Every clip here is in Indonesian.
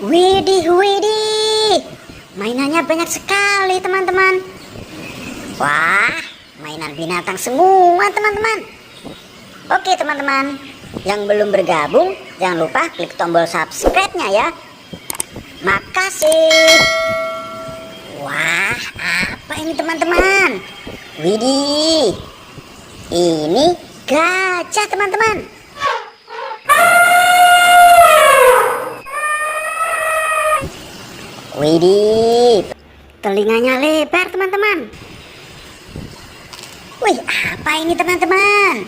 Widih, widih. Mainannya banyak sekali, teman-teman. Wah, mainan binatang semua, teman-teman. Oke, teman-teman. Yang belum bergabung, jangan lupa klik tombol subscribe-nya ya. Makasih. Wah, apa ini, teman-teman? Widih. Ini gajah, teman-teman. Widih, telinganya lebar, teman-teman. Wih, apa ini, teman-teman?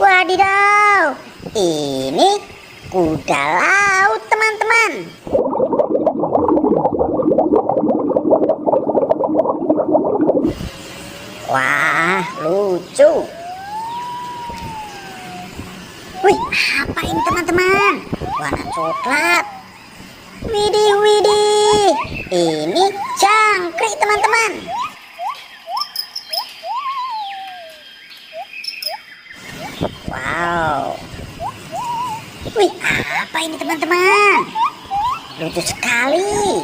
Wadidaw, ini kuda laut, teman-teman. Wah, lucu. Wih, apa ini, teman-teman? Warna coklat. Widih, widih. Ini jangkrik, teman-teman. Wow. Wih, apa ini, teman-teman? Lucu sekali.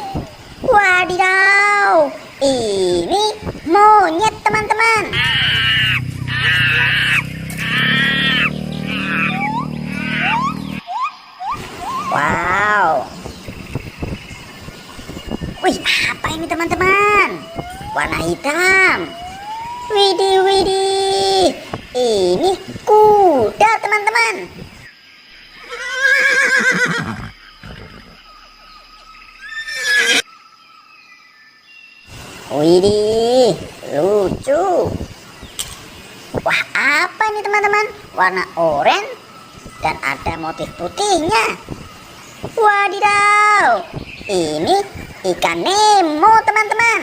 Wadidaw. Ini monyet, teman-teman. Wow. Wih, apa ini, teman-teman? Warna hitam. Widih, widih. Ini kuda, teman-teman. Widih, lucu. Wah, apa ini, teman-teman? Warna oranye dan ada motif putihnya. Wadidaw, ini ikan Nemo, teman-teman.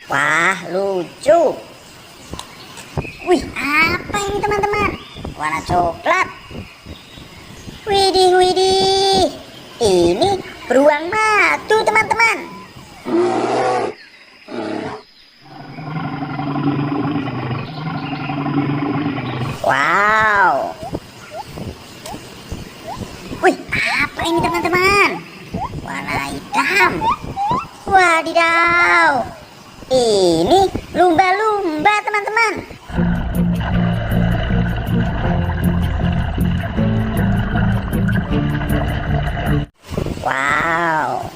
Wah, lucu. Wih, apa ini, teman-teman? Warna coklat. Widih, widih. Ini beruang madu, teman-teman. Wow. Wih, apa ini, teman-teman? Warna hitam. Wadidaw. Ini lumba-lumba, teman-teman. Wow.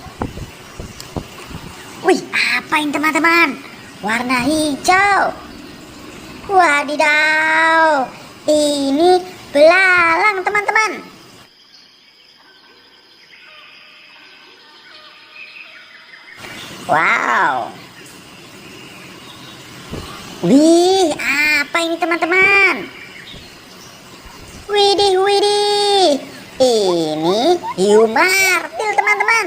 Wih, apa ini, teman-teman? Warna hijau. Wadidaw. Ini belalang, teman-teman. Wow. Wih, apa ini, teman-teman? Widih, widih. Ini hiu martil, teman-teman.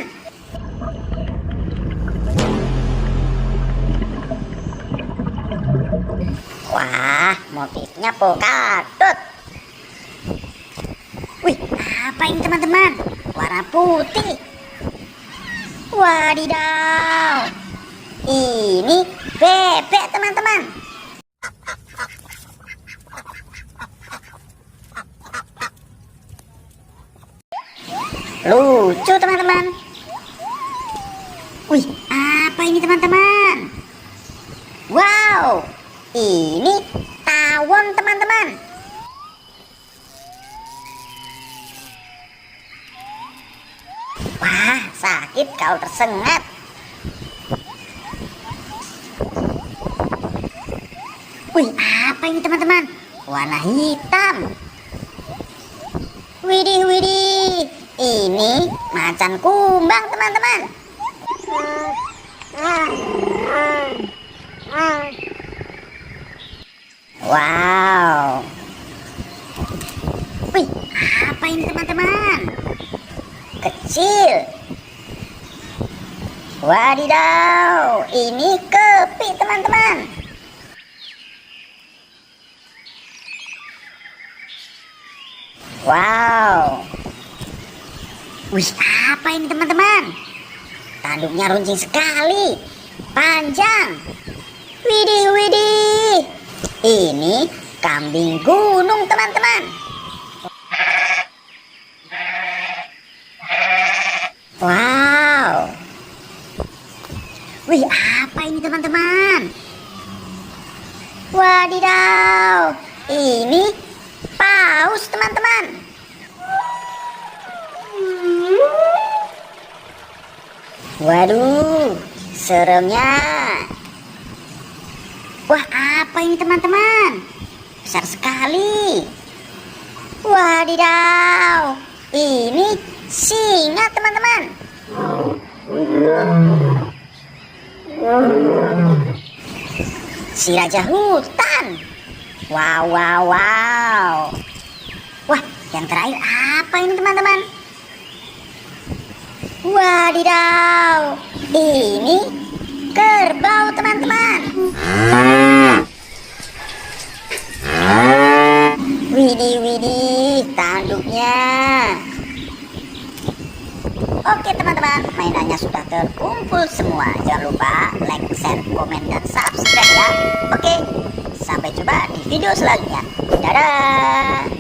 Wah, motifnya polkadot. Wih, apa ini, teman-teman? Warna putih. Wadidaw. Ini bebek, teman-teman. Lucu, teman-teman. Wih, apa ini, teman-teman? Wow, ini tawon, teman-teman. Wah, sakit kalau tersengat. Wih, apa ini, teman-teman? Warna hitam. Widih, widih. Ini macan kumbang, teman-teman. Wow. Wih, apa ini, teman-teman? Kecil. Wadidaw, ini kepi, teman-teman. Wow. Wih, apa ini, teman-teman? Tanduknya runcing sekali, panjang. Widih, widih. Ini kambing gunung teman-teman. Wow. Wih, apa ini teman-teman? Wadidaw, ini paus teman-teman. Waduh, seremnya. Wah, apa ini teman-teman? Besar sekali. Wadidaw, ini singa teman-teman. Si raja hutan. Wow, wow, wow. Wah, yang terakhir apa ini teman-teman? Wadidaw, ini kerbau teman-teman. Widih, widih, tanduknya. Oke teman-teman, mainannya sudah terkumpul semua. Jangan lupa like, share, komen, dan subscribe ya. Oke, sampai jumpa di video selanjutnya. Dadah.